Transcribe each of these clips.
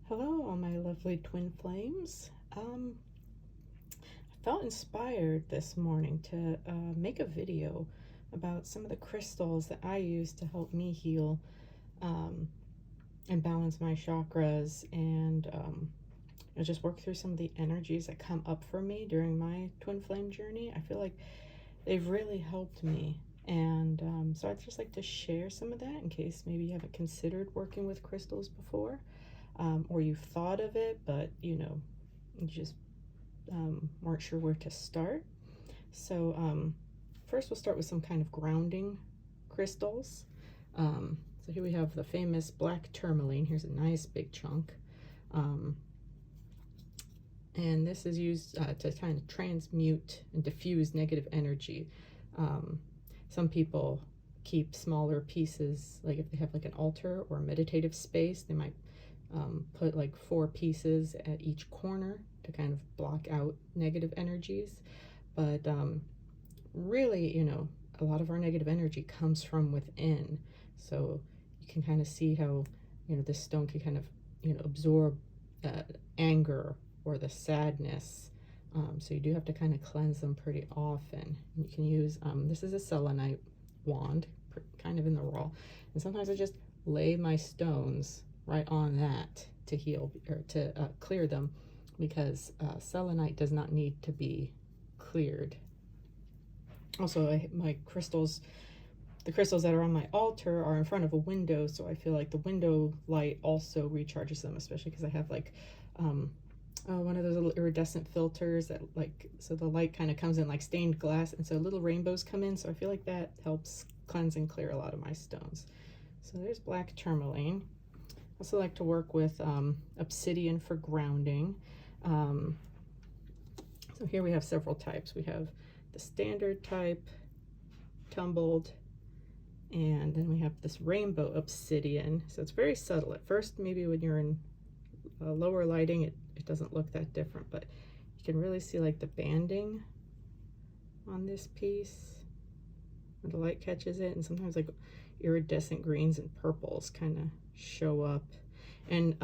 Hello, all my lovely twin flames. I felt inspired this morning to make a video about some of the crystals that I use to help me heal and balance my chakras and just work through some of the energies that come up for me during my twin flame journey. I feel like they've really helped me. And so I'd just like to share some of that in case maybe you haven't considered working with crystals before. Or you've thought of it, but you just weren't sure where to start. So first we'll start with some kind of grounding crystals. So here we have the famous black tourmaline. Here's a nice big chunk. And this is used to kind of transmute and diffuse negative energy. Some people keep smaller pieces, like if they have like an altar or a meditative space, they might put like 4 pieces at each corner to kind of block out negative energies. But really, a lot of our negative energy comes from within. So you can kind of see how, this stone can kind of, absorb anger or the sadness. So you do have to kind of cleanse them pretty often. You can use, this is a selenite wand, kind of in the raw. And sometimes I just lay my stones right on that to heal or to clear them, because selenite does not need to be cleared. Also, my crystals, the crystals that are on my altar are in front of a window, so I feel like the window light also recharges them, especially because I have like one of those little iridescent filters that so the light kind of comes in like stained glass, and so little rainbows come in, so I feel like that helps cleanse and clear a lot of my stones. So there's black tourmaline. I also like to work with obsidian for grounding. So here we have several types. We have the standard type, tumbled, and then we have this rainbow obsidian. So it's very subtle. At first, maybe when you're in lower lighting, it doesn't look that different, but you can really see like the banding on this piece when the light catches it, and sometimes like iridescent greens and purples kind of show up. And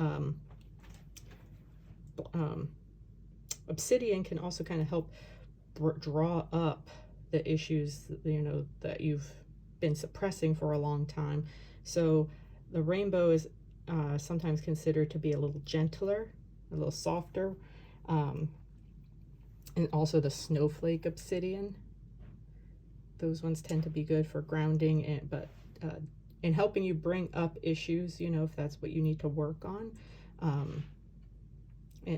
obsidian can also kind of help draw up the issues that you've been suppressing for a long time. So the rainbow is sometimes considered to be a little gentler, a little softer, and also the snowflake obsidian. Those ones tend to be good for grounding, but in helping you bring up issues, if that's what you need to work on,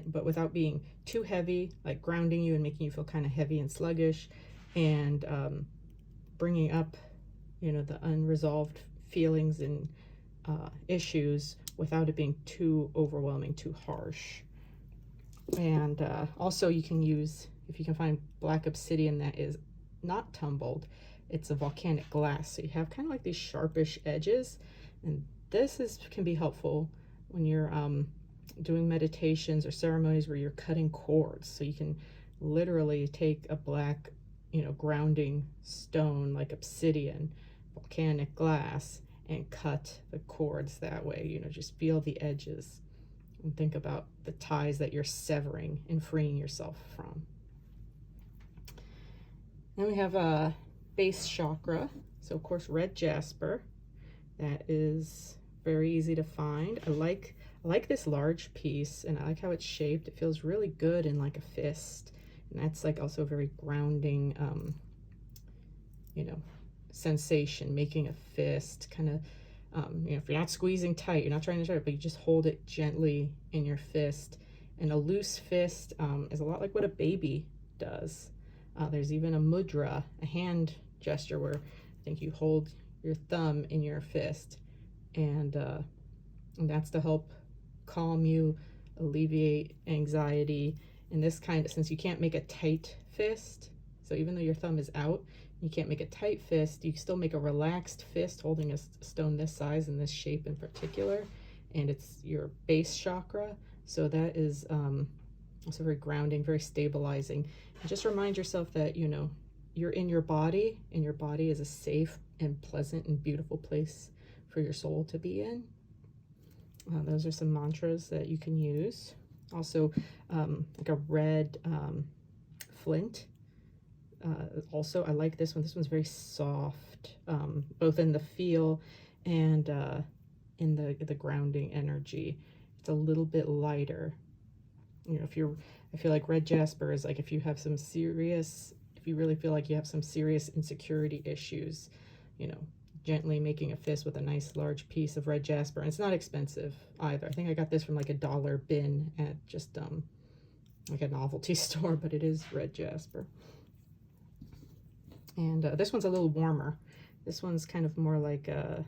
but without being too heavy, like grounding you and making you feel kind of heavy and sluggish, and bringing up, the unresolved feelings and issues without it being too overwhelming, too harsh. And also you can use, if you can find black obsidian that is not tumbled, it's a volcanic glass, so you have kind of like these sharpish edges, and this can be helpful when you're doing meditations or ceremonies where you're cutting cords. So you can literally take a black grounding stone like obsidian, volcanic glass, and cut the cords that way. Just feel the edges and think about the ties that you're severing and freeing yourself from. Then we have a base chakra. So of course, red jasper. That is very easy to find. I like this large piece, and I like how it's shaped. It feels really good in like a fist, and that's like also very grounding, sensation, making a fist kind of, if you're not squeezing tight, you're not trying to try it, but you just hold it gently in your fist. And a loose fist is a lot like what a baby does. There's even a mudra, a hand gesture, where I think you hold your thumb in your fist, and that's to help calm you, alleviate anxiety. And this kind of, since you can't make a tight fist, so even though your thumb is out, you can't make a tight fist, you can still make a relaxed fist holding a stone this size and this shape in particular, and it's your base chakra. So that is also very grounding, very stabilizing. And just remind yourself that you're in your body, and your body is a safe and pleasant and beautiful place for your soul to be in. Those are some mantras that you can use. Also, like a red flint. Also, I like this one. This one's very soft, both in the feel and in the grounding energy. It's a little bit lighter. You know, I feel like red jasper is like if you have some serious, if you really feel like you have some serious insecurity issues, you know, gently making a fist with a nice large piece of red jasper. And it's not expensive either. I think I got this from like a dollar bin at just like a novelty store, but it is red jasper. And this one's a little warmer. This one's kind of more like it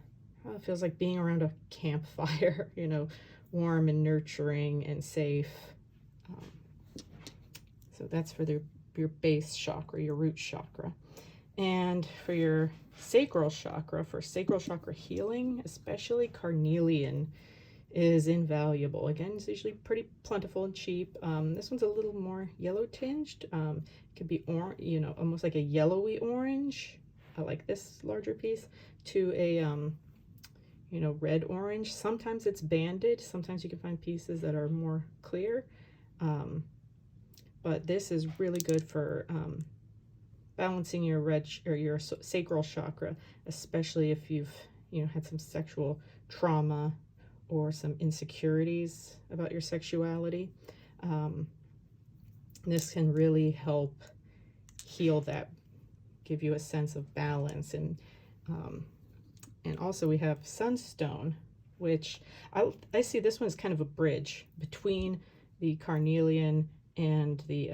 feels like being around a campfire, you know, warm and nurturing and safe. So that's for your base chakra, your root chakra. And for your sacral chakra, for sacral chakra healing, especially carnelian is invaluable. Again, it's usually pretty plentiful and cheap. This one's a little more yellow tinged. It could be orange, you know, almost like a yellowy orange. I like this larger piece to a you know, red orange. Sometimes it's banded. Sometimes you can find pieces that are more clear. But this is really good for balancing your red or your sacral chakra, especially if you've, you know, had some sexual trauma or some insecurities about your sexuality. This can really help heal that, give you a sense of balance. And also we have sunstone, which I see this one as kind of a bridge between the carnelian and the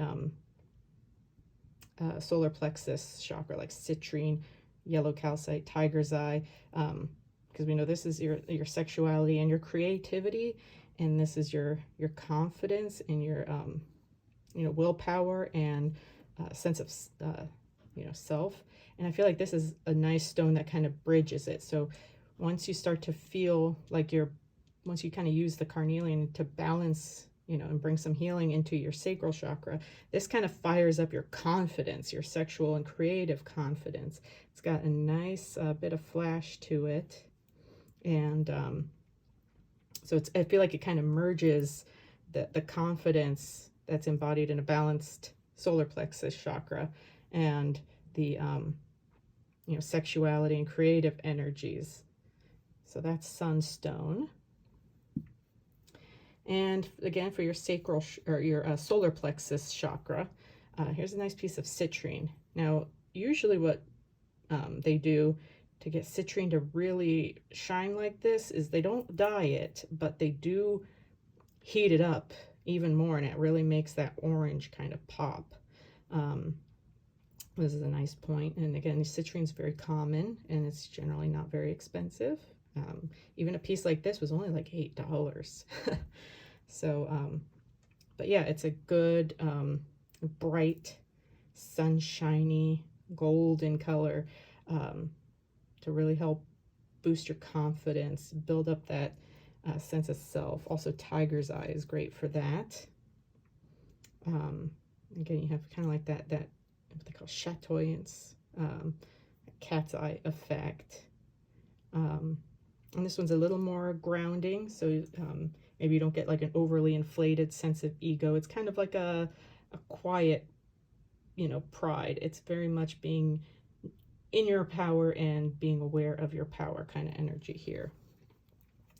solar plexus chakra, like citrine, yellow calcite, tiger's eye, because we know this is your sexuality and your creativity, and this is your confidence and your you know, willpower and sense of you know, self. And I feel like this is a nice stone that kind of bridges it. So once you start to feel like once you kind of use the carnelian to balance, you know, and bring some healing into your sacral chakra, this kind of fires up your confidence, your sexual and creative confidence. It's got a nice bit of flash to it. And so I feel like it kind of merges the confidence that's embodied in a balanced solar plexus chakra and the you know, sexuality and creative energies. So that's sunstone. And again, for your sacral or your solar plexus chakra, here's a nice piece of citrine. Now, usually what they do to get citrine to really shine like this is they don't dye it, but they do heat it up even more, and it really makes that orange kind of pop. This is a nice point. And again, citrine is very common, and it's generally not very expensive. Even a piece like this was only like $8. So, but yeah, it's a good, bright, sunshiny, golden color to really help boost your confidence, build up that sense of self. Also, tiger's eye is great for that. Again, you have kind of like that what they call chatoyance, cat's eye effect. And this one's a little more grounding, so maybe you don't get like an overly inflated sense of ego. It's kind of like a quiet, you know, pride. It's very much being in your power and being aware of your power kind of energy here.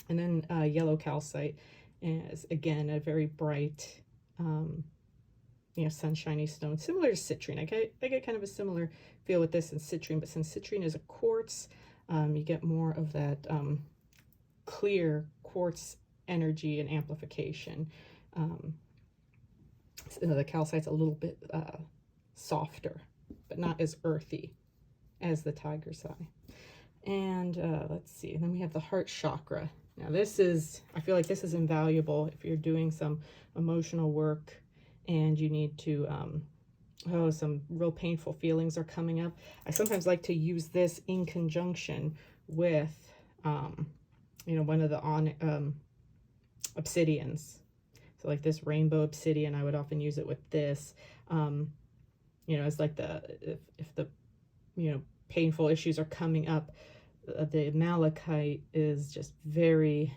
And then yellow calcite is, again, a very bright, you know, sunshiny stone, similar to citrine. I get kind of a similar feel with this and citrine, but since citrine is a quartz, you get more of that clear quartz energy and amplification. So the calcite's a little bit softer, but not as earthy as the tiger's eye. And let's see, and then we have the heart chakra. Now this is, I feel like this is invaluable if you're doing some emotional work and you need to, some real painful feelings are coming up. I sometimes like to use this in conjunction with, you know, one of the obsidians. So like this rainbow obsidian, I would often use it with this, you know, as like if the, you know, painful issues are coming up, the malachite is just very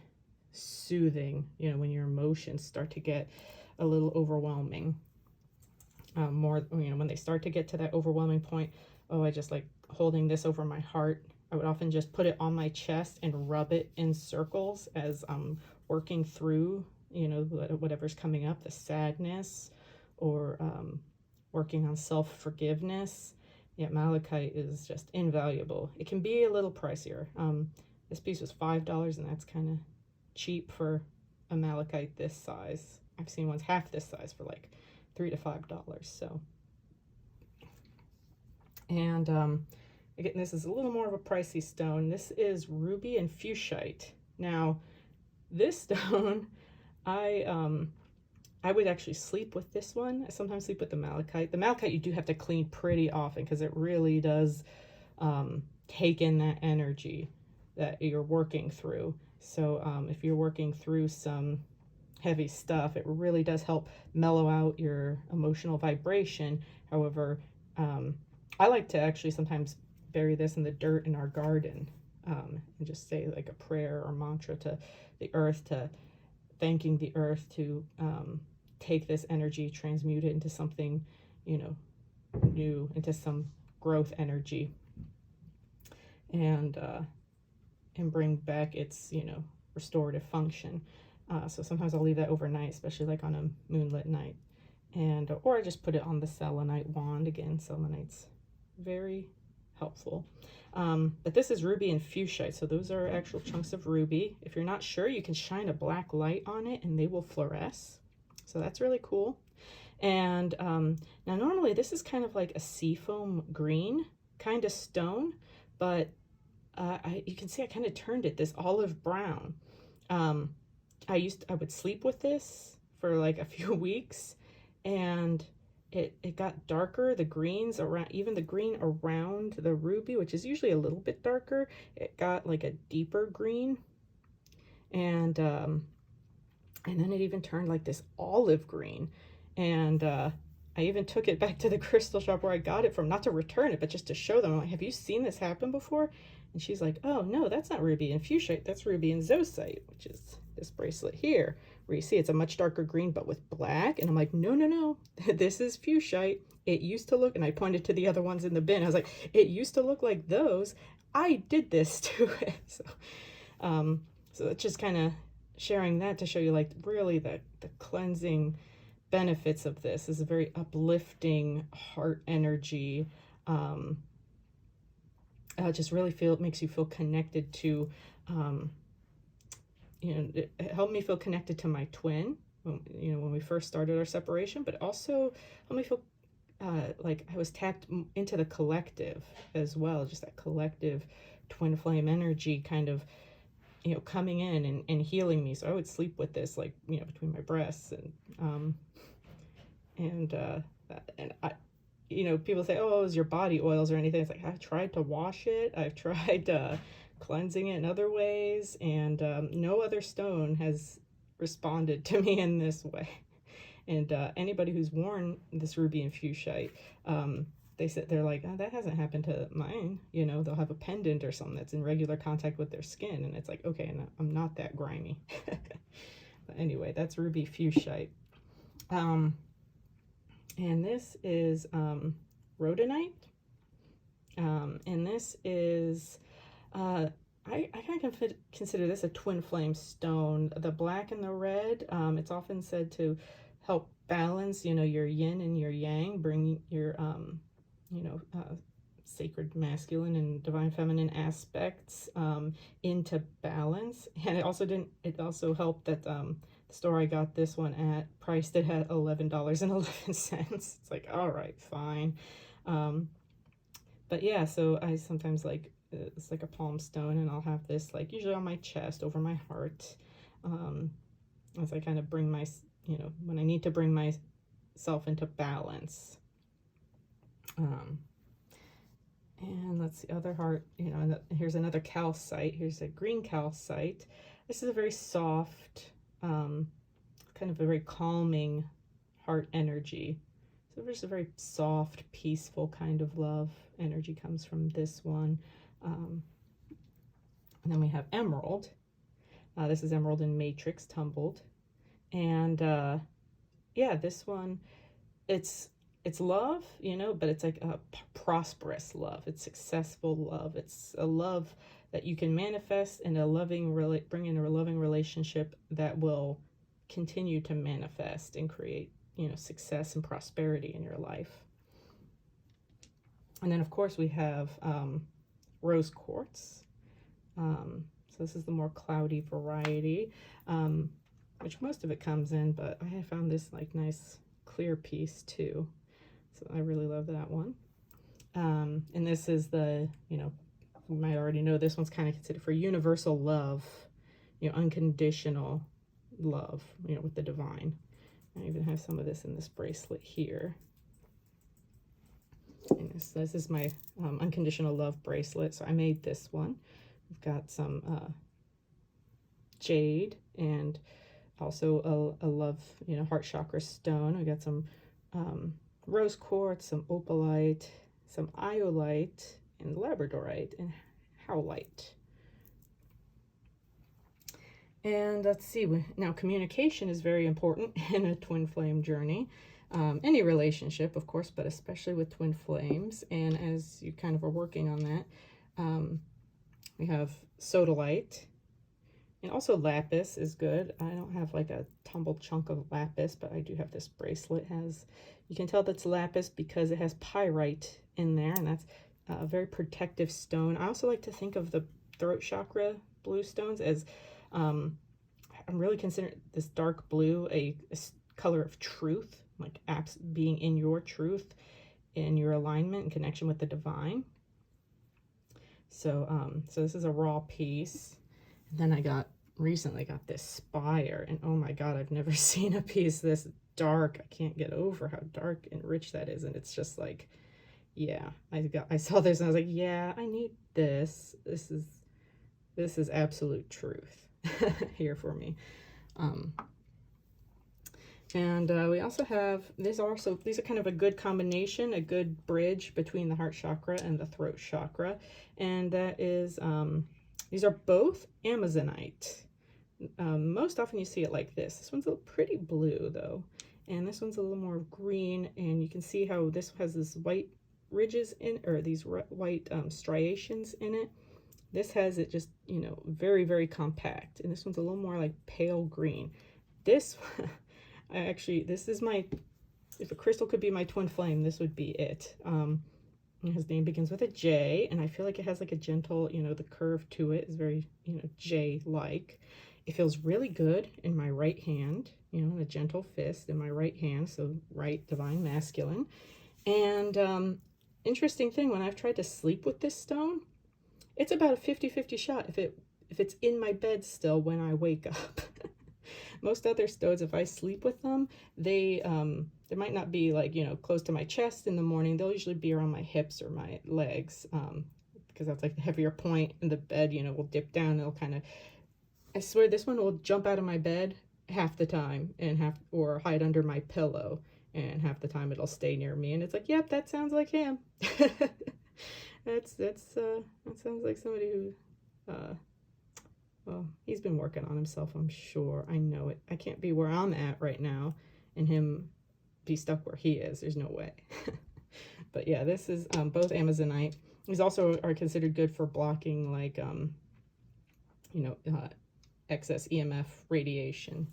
soothing, you know, when your emotions start to get a little overwhelming. More, you know, when they start to get to that overwhelming point, oh, I just like holding this over my heart. I would often just put it on my chest and rub it in circles as I'm working through, you know, whatever's coming up, the sadness, or working on self-forgiveness. Yeah, malachite is just invaluable. It can be a little pricier. This piece was $5, and that's kind of cheap for a malachite this size. I've seen ones half this size for like $3 to $5. So, and again, this is a little more of a pricey stone. This is ruby and fuchsite. Now, this stone, I would actually sleep with this one. I sometimes sleep with the malachite. The malachite you do have to clean pretty often because it really does take in that energy that you're working through. So if you're working through some heavy stuff, it really does help mellow out your emotional vibration. However, I like to actually sometimes bury this in the dirt in our garden, and just say like a prayer or mantra to the earth, to thanking the earth to take this energy, transmute it into something, you know, new, into some growth energy, and bring back its, you know, restorative function. So sometimes I'll leave that overnight, especially like on a moonlit night, and or I just put it on the selenite wand. Again, selenite's very helpful. But this is ruby and fuchsite, so those are actual chunks of ruby. If you're not sure, you can shine a black light on it and they will fluoresce. So that's really cool. And now normally this is kind of like a seafoam green kind of stone, but you can see I kind of turned it this olive brown. I would sleep with this for like a few weeks, and it got darker. The greens around, even the green around the ruby, which is usually a little bit darker, it got like a deeper green, and then it even turned like this olive green. And I even took it back to the crystal shop where I got it from, not to return it, but just to show them. I'm like, have you seen this happen before? And she's like, oh no, that's not ruby and fuchsite, that's ruby and zoisite, which is this bracelet here, where you see it's a much darker green but with black. And I'm like, no, no, no, this is fuchsite. It used to look, and I pointed to the other ones in the bin, I was like, it used to look like those. I did this to it. So it's just kind of sharing that to show you like really the cleansing benefits of this. Is a very uplifting heart energy. Just really it makes you feel connected to, you know, it helped me feel connected to my twin, you know, when we first started our separation, but also helped me feel like I was tapped into the collective as well, just that collective twin flame energy kind of, you know, coming in and healing me. So I would sleep with this, like, you know, between my breasts, and I, you know, people say, oh, it was your body oils or anything. It's like, I've tried to wash it. I've tried cleansing it in other ways, and no other stone has responded to me in this way. And anybody who's worn this ruby and fuchsite, they said, they're like, oh, that hasn't happened to mine. You know, they'll have a pendant or something that's in regular contact with their skin, and it's like, okay, I'm not that grimy. But anyway, that's ruby fuchsite. And this is rhodonite, and this is I kind of consider this a twin flame stone. The black and the red, it's often said to help balance, you know, your yin and your yang, bring your you know, sacred masculine and divine feminine aspects into balance. And it also helped that the store I got this one at priced it at $11.11. It's like, all right, fine. But yeah, so I sometimes like, it's like a palm stone, and I'll have this like usually on my chest over my heart, as I kind of bring my, you know, when I need to bring myself into balance. And let's see, other heart, you know, and here's another calcite. Here's a green calcite. This is a very soft, kind of a very calming heart energy. So there's a very soft, peaceful kind of love energy comes from this one. And then we have emerald. This is Emerald and Matrix tumbled. And yeah, this one, it's love, you know, but it's like a prosperous love. It's successful love. It's a love that you can manifest in a loving, bring in a loving relationship that will continue to manifest and create, you know, success and prosperity in your life. And then of course we have rose quartz. So this is the more cloudy variety, which most of it comes in, but I have found this like nice clear piece too. So I really love that one. And this is the, you know, you might already know this one's kind of considered for universal love, you know, unconditional love, you know, with the divine. I even have some of this in this bracelet here. And this is my unconditional love bracelet. So I made this one. We've got some jade and also a love, you know, heart chakra stone. I got some rose quartz, some opalite, some iolite, and labradorite, and howlite. And let's see, now communication is very important in a twin flame journey. Any relationship, of course, but especially with twin flames. And as you kind of are working on that, we have sodalite, and also lapis is good. I don't have like a tumbled chunk of lapis, but I do have this bracelet. You can tell that's lapis because it has pyrite in there, and that's a very protective stone. I also like to think of the throat chakra blue stones as, I'm really considering this dark blue a color of truth, like being in your truth, in your alignment and connection with the divine. So, so this is a raw piece. And then I recently got this spire, and oh my God, I've never seen a piece this dark. I can't get over how dark and rich that is. And it's just like, yeah, I saw this and I was like, yeah, I need this. This is absolute truth here for me. And we also have, these are kind of a good combination, a good bridge between the heart chakra and the throat chakra. And that is, these are both Amazonite. Most often you see it like this. This one's a pretty blue though. And this one's a little more green. And you can see how this has this white ridges in, or these white striations in it. This has it just, you know, very, very compact. And this one's a little more like pale green. This this is my, if a crystal could be my twin flame, this would be it. His name begins with a J, and I feel like it has like a gentle, you know, the curve to it is very, you know, J-like. It feels really good in my right hand, you know, in a gentle fist in my right hand, so right divine masculine. And interesting thing, when I've tried to sleep with this stone, it's about a 50-50 shot if it's in my bed still when I wake up. Most other stones, if I sleep with them, they might not be like, you know, close to my chest in the morning. They'll usually be around my hips or my legs, because that's like the heavier point in the bed, you know, will dip down. It'll kind of, I swear this one will jump out of my bed half the time or hide under my pillow, and half the time it'll stay near me. And it's like, yep, that sounds like him. That sounds like somebody who, well, he's been working on himself, I'm sure. I know it. I can't be where I'm at right now and him be stuck where he is. There's no way. But yeah, this is both Amazonite. These also are considered good for blocking, like, you know, excess EMF radiation.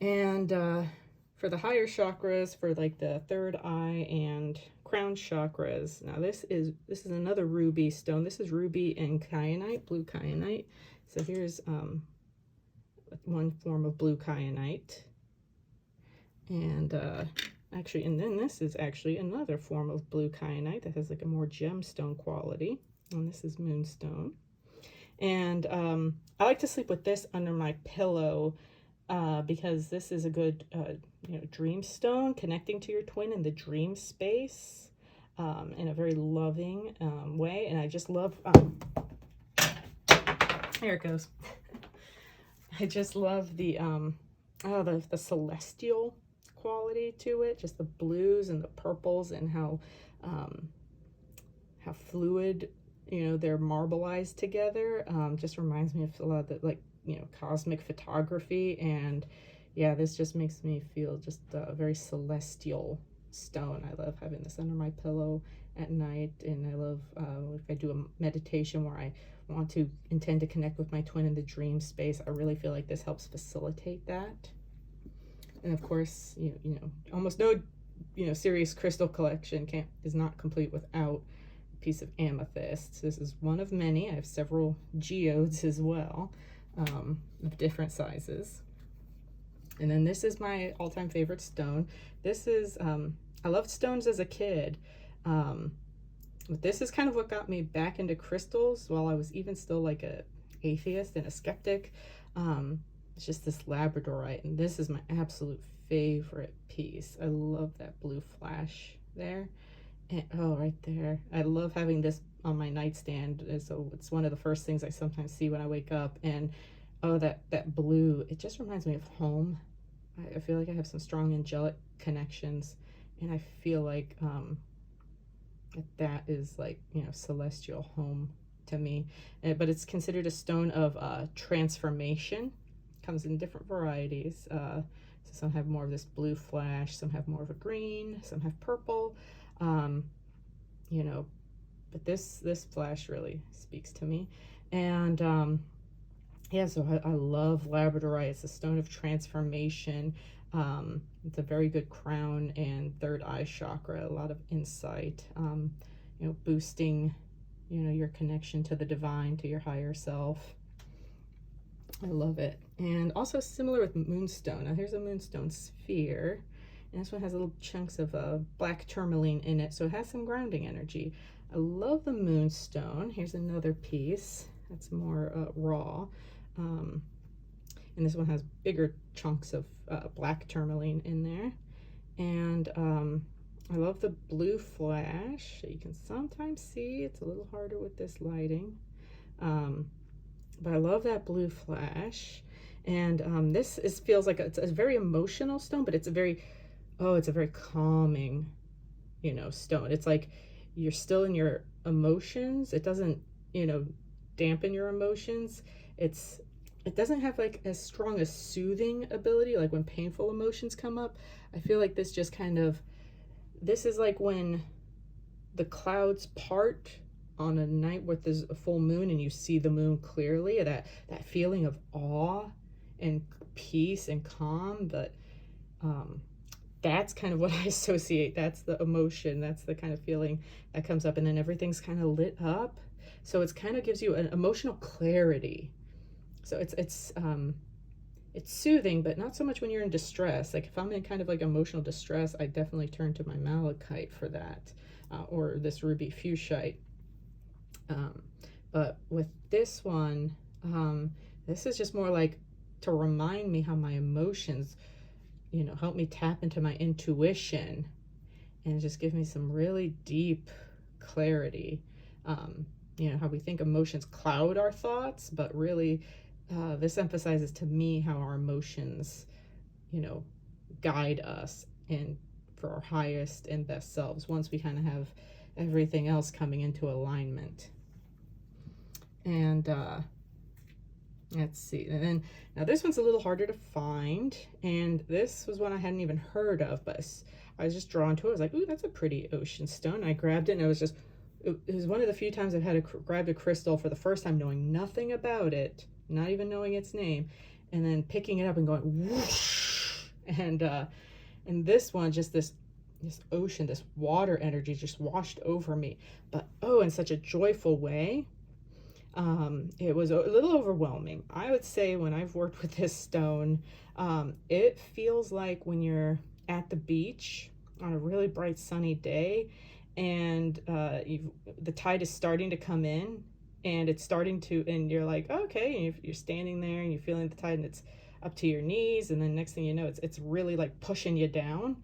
And for the higher chakras, for like the third eye and crown chakras, now this is another ruby stone. This is ruby and kyanite, blue kyanite. So here's one form of blue kyanite, and actually, and then this is actually another form of blue kyanite that has like a more gemstone quality, and this is Moonstone. And I like to sleep with this under my pillow because this is a good you know, dream stone, connecting to your twin in the dream space in a very loving way. And I just love, here it goes. I just love the celestial quality to it, just the blues and the purples, and how fluid, you know, they're marbleized together. Just reminds me of a lot of the, like, you know, cosmic photography. And yeah, this just makes me feel just a very celestial stone. I love having this under my pillow at night, and I love if I do a meditation where I want to intend to connect with my twin in the dream space. I really feel like this helps facilitate that. And of course, you know, almost no, you know, serious crystal collection is not complete without a piece of amethyst. This is one of many. I have several geodes as well, of different sizes. And then this is my all-time favorite stone. This is, I loved stones as a kid. But this is kind of what got me back into crystals while I was even still like a atheist and a skeptic. It's just this Labradorite, and this is my absolute favorite piece. I love that blue flash there. And, oh, right there. I love having this on my nightstand. So it's one of the first things I sometimes see when I wake up. And oh, that blue, it just reminds me of home. I feel like I have some strong angelic connections, and I feel like that is like, you know, celestial home to me. But it's considered a stone of transformation. Comes in different varieties. So some have more of this blue flash, some have more of a green, some have purple. You know, but this flash really speaks to me. And yeah, so I love Labradorite. It's a stone of transformation. It's a very good crown and third eye chakra, a lot of insight, you know, boosting, you know, your connection to the divine, to your higher self. I love it. And also similar with Moonstone. Now here's a Moonstone sphere, and this one has little chunks of black tourmaline in it, so it has some grounding energy. I love the Moonstone. Here's another piece that's more raw. And this one has bigger chunks of black tourmaline in there. And I love the blue flash that you can sometimes see. It's a little harder with this lighting. But I love that blue flash. And this feels like it's a very emotional stone, but it's a very calming, you know, stone. It's like you're still in your emotions. It doesn't, you know, dampen your emotions. It doesn't have like as strong a soothing ability, like when painful emotions come up. I feel like this just kind of, this is like when the clouds part on a night where there's a full moon and you see the moon clearly, that feeling of awe and peace and calm. But that's kind of what I associate. That's the emotion. That's the kind of feeling that comes up, and then everything's kind of lit up. So it's kind of gives you an emotional clarity. So it's soothing, but not so much when you're in distress. Like if I'm in kind of like emotional distress, I definitely turn to my malachite for that, or this ruby fuchsite. But with this one, this is just more like to remind me how my emotions, you know, help me tap into my intuition and just give me some really deep clarity. You know, how we think emotions cloud our thoughts, but really this emphasizes to me how our emotions, you know, guide us and for our highest and best selves once we kind of have everything else coming into alignment. And let's see. And then now this one's a little harder to find, and this was one I hadn't even heard of, but I was just drawn to it. I was like, ooh, that's a pretty ocean stone. I grabbed it, and it was one of the few times I've had grabbed a crystal for the first time, knowing nothing about it, not even knowing its name, and then picking it up and going whoosh. And this one, just this ocean, this water energy just washed over me, but oh, in such a joyful way. It was a little overwhelming. I would say when I've worked with this stone, it feels like when you're at the beach on a really bright sunny day, and the tide is starting to come in, and it's starting to, and you're like, okay, and you're standing there and you're feeling the tide, and it's up to your knees, and then next thing you know, it's really like pushing you down,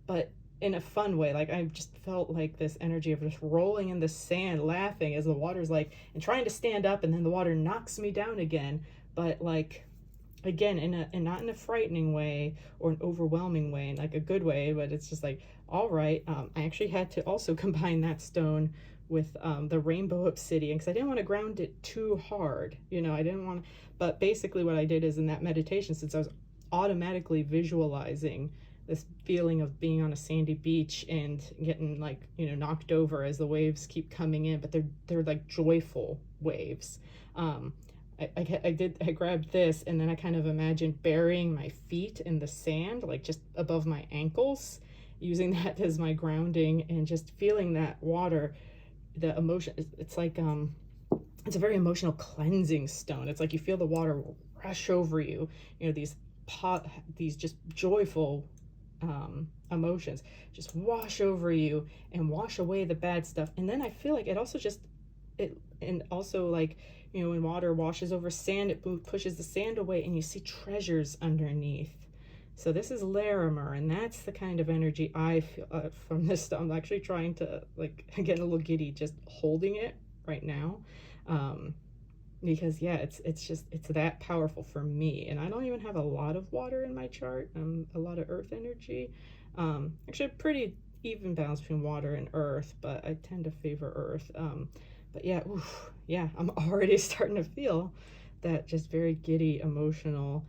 but in a fun way. Like I just felt like this energy of just rolling in the sand, laughing as the water's like, and trying to stand up, and then the water knocks me down again, but like again and not in a frightening way or an overwhelming way, in like a good way, but it's just like, all right. I actually had to also combine that stone with the rainbow obsidian, because I didn't want to ground it too hard. You know, I didn't want to, but basically what I did is in that meditation, since I was automatically visualizing this feeling of being on a sandy beach and getting like, you know, knocked over as the waves keep coming in, but they're like joyful waves. I grabbed this, and then I kind of imagined burying my feet in the sand, like just above my ankles, using that as my grounding, and just feeling that water, the emotion. It's like, it's a very emotional cleansing stone. It's like you feel the water rush over you, you know, these just joyful emotions just wash over you and wash away the bad stuff. And then I feel like it also just, and also like, you know, when water washes over sand, it pushes the sand away and you see treasures underneath. So this is Larimer, and that's the kind of energy I feel from this stuff. I'm actually trying to, like, get a little giddy just holding it right now. Because yeah, it's just, it's that powerful for me. And I don't even have a lot of water in my chart, a lot of earth energy. Actually a pretty even balance between water and earth, but I tend to favor earth. But yeah, oof, yeah, I'm already starting to feel that just very giddy, emotional,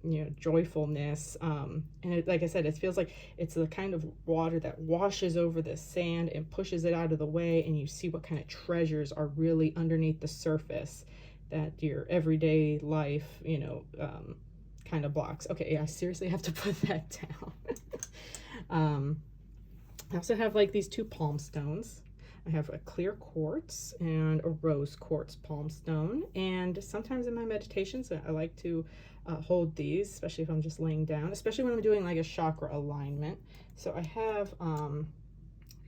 you know, joyfulness. And it, like I said, it feels like it's the kind of water that washes over the sand and pushes it out of the way, and you see what kind of treasures are really underneath the surface that your everyday life, you know, kind of blocks. Okay, yeah, I seriously have to put that down. I also have like these two palm stones. I have a clear quartz and a rose quartz palm stone, and sometimes in my meditations I like to hold these, especially if I'm just laying down, especially when I'm doing like a chakra alignment. So I have, you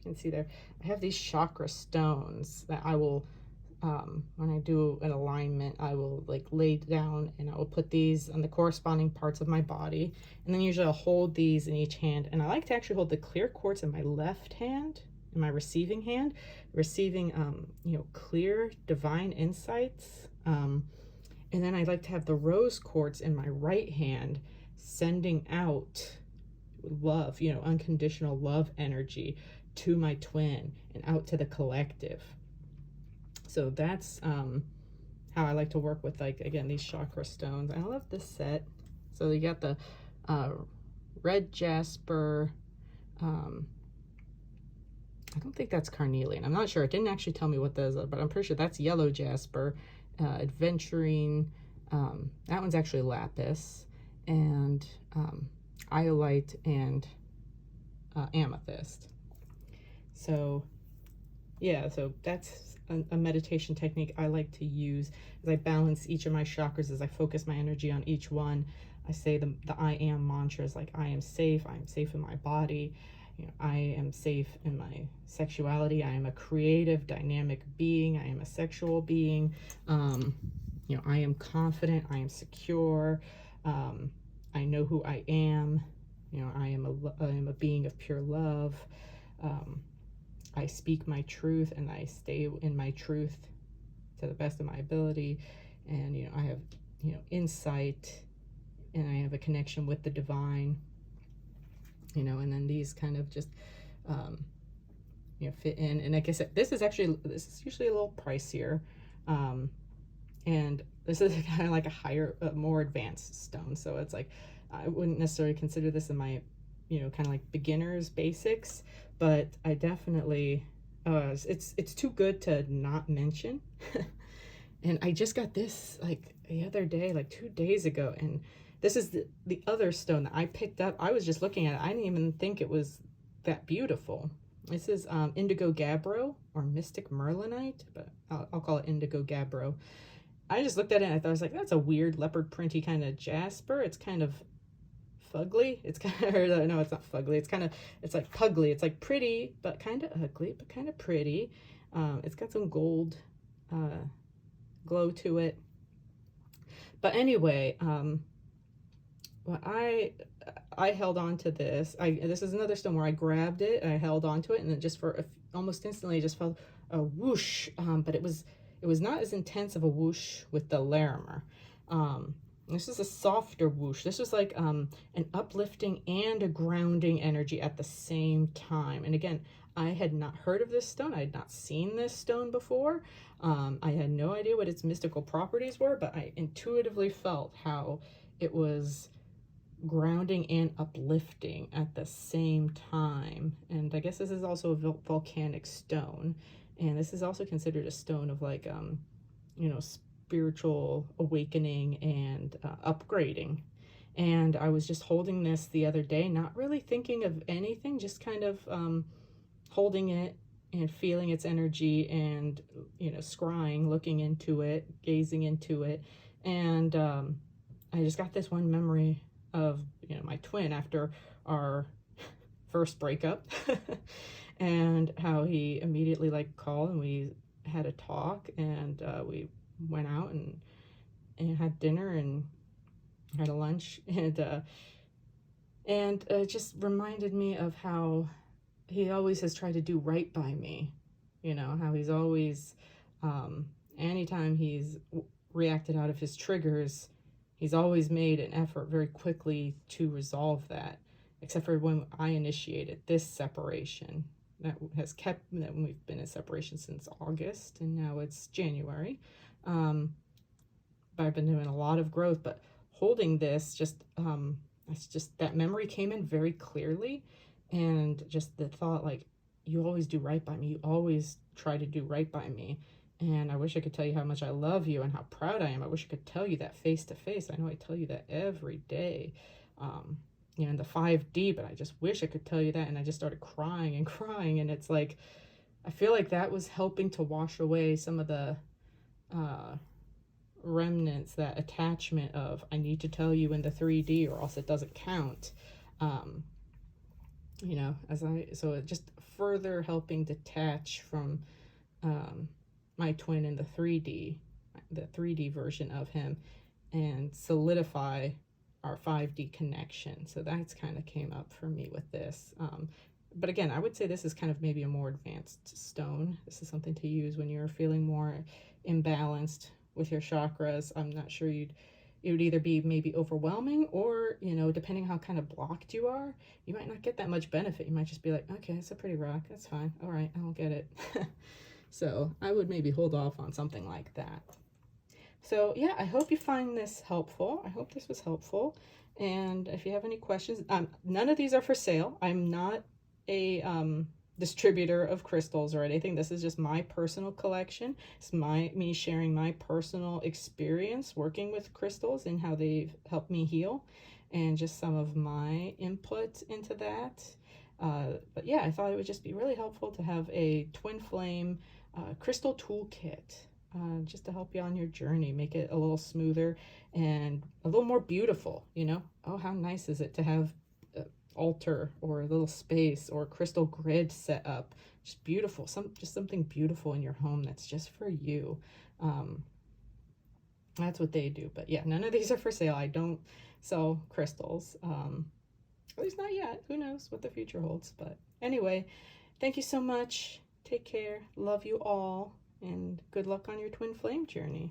can see there, I have these chakra stones that I will, when I do an alignment, I will like lay down and I will put these on the corresponding parts of my body, and then usually I'll hold these in each hand. And I like to actually hold the clear quartz in my left hand, in my receiving hand, receiving you know, clear divine insights. And then I like to have the rose quartz in my right hand, sending out love, you know, unconditional love energy to my twin and out to the collective. So that's how I like to work with, like, again, these chakra stones. I love this set. So you got the red jasper, I don't think that's carnelian. I'm not sure. It didn't actually tell me what those are, but I'm pretty sure that's yellow jasper, adventuring. That one's actually lapis, and iolite and amethyst. So yeah, so that's a meditation technique I like to use as I balance each of my chakras, as I focus my energy on each one. I say the I am mantras, like I am safe in my body. You know, I am safe in my sexuality. I am a creative, dynamic being. I am a sexual being. You know, I am confident. I am secure. I know who I am. You know, I am a being of pure love. I speak my truth, and I stay in my truth to the best of my ability. And, you know, I have, you know, insight, and I have a connection with the divine. You know, and then these kind of just, you know, fit in. And like I said, this is usually a little pricier. And this is kind of like a higher, more advanced stone. So it's like, I wouldn't necessarily consider this in my, you know, kind of like beginner's basics, but I definitely, it's too good to not mention. And I just got this like the other day, like 2 days ago, and this is the other stone that I picked up. I was just looking at it. I didn't even think it was that beautiful. This is indigo gabbro, or mystic merlinite, but I'll call it indigo gabbro. I just looked at it and I thought, I was like, that's a weird leopard printy kind of jasper. It's kind of fugly. It's kind of, or, no, it's not fugly. It's kind of, it's like pugly. It's like pretty, but kind of ugly, but kind of pretty. It's got some gold glow to it. But anyway, well, I held on to this. This is another stone where I grabbed it, I held on to it, and then just for almost instantly, it just felt a whoosh. But it was not as intense of a whoosh with the Larimer. This is a softer whoosh. This was like an uplifting and a grounding energy at the same time. And again, I had not heard of this stone. I had not seen this stone before. I had no idea what its mystical properties were, but I intuitively felt how it was grounding and uplifting at the same time. And I guess this is also a volcanic stone. And this is also considered a stone of like, you know, spiritual awakening and upgrading. And I was just holding this the other day, not really thinking of anything, just kind of holding it and feeling its energy and, you know, scrying, looking into it, gazing into it. And I just got this one memory of, you know, my twin after our first breakup and how he immediately like called and we had a talk, and we went out and had dinner and had a lunch, and it just reminded me of how he always has tried to do right by me, you know, how he's always, anytime he's reacted out of his triggers, he's always made an effort very quickly to resolve that, except for when I initiated this separation that has kept, that we've been in separation since August and now it's January. But I've been doing a lot of growth, but holding this it's just that memory came in very clearly, and just the thought like, you always do right by me, you always try to do right by me, and I wish I could tell you how much I love you and how proud I am. I wish I could tell you that face to face. I know I tell you that every day, you know, in the 5D, but I just wish I could tell you that. And I just started crying and crying, and it's like, I feel like that was helping to wash away some of the remnants, that attachment of, I need to tell you in the 3D or else it doesn't count. You know, so it just further helping detach from my twin in the 3D version of him, and solidify our 5D connection. So that's kind of came up for me with this. But again, I would say this is kind of maybe a more advanced stone. This is something to use when you're feeling more imbalanced with your chakras. I'm not sure it would either be maybe overwhelming, or, you know, depending how kind of blocked you are, you might not get that much benefit. You might just be like, okay, it's a pretty rock, that's fine, all right, I'll get it. So I would maybe hold off on something like that. So yeah, I hope you find this helpful. I hope this was helpful. And if you have any questions, none of these are for sale. I'm not a distributor of crystals or anything. This is just my personal collection. It's me sharing my personal experience working with crystals and how they've helped me heal, and just some of my input into that. But yeah, I thought it would just be really helpful to have a twin flame crystal toolkit, just to help you on your journey, make it a little smoother and a little more beautiful, you know. Oh, how nice is it to have altar or a little space or crystal grid set up, just beautiful, just something beautiful in your home that's just for you. That's what they do. But yeah, none of these are for sale. I don't sell crystals, at least not yet. Who knows what the future holds. But anyway, thank you so much. Take care. Love you all, and good luck on your twin flame journeys.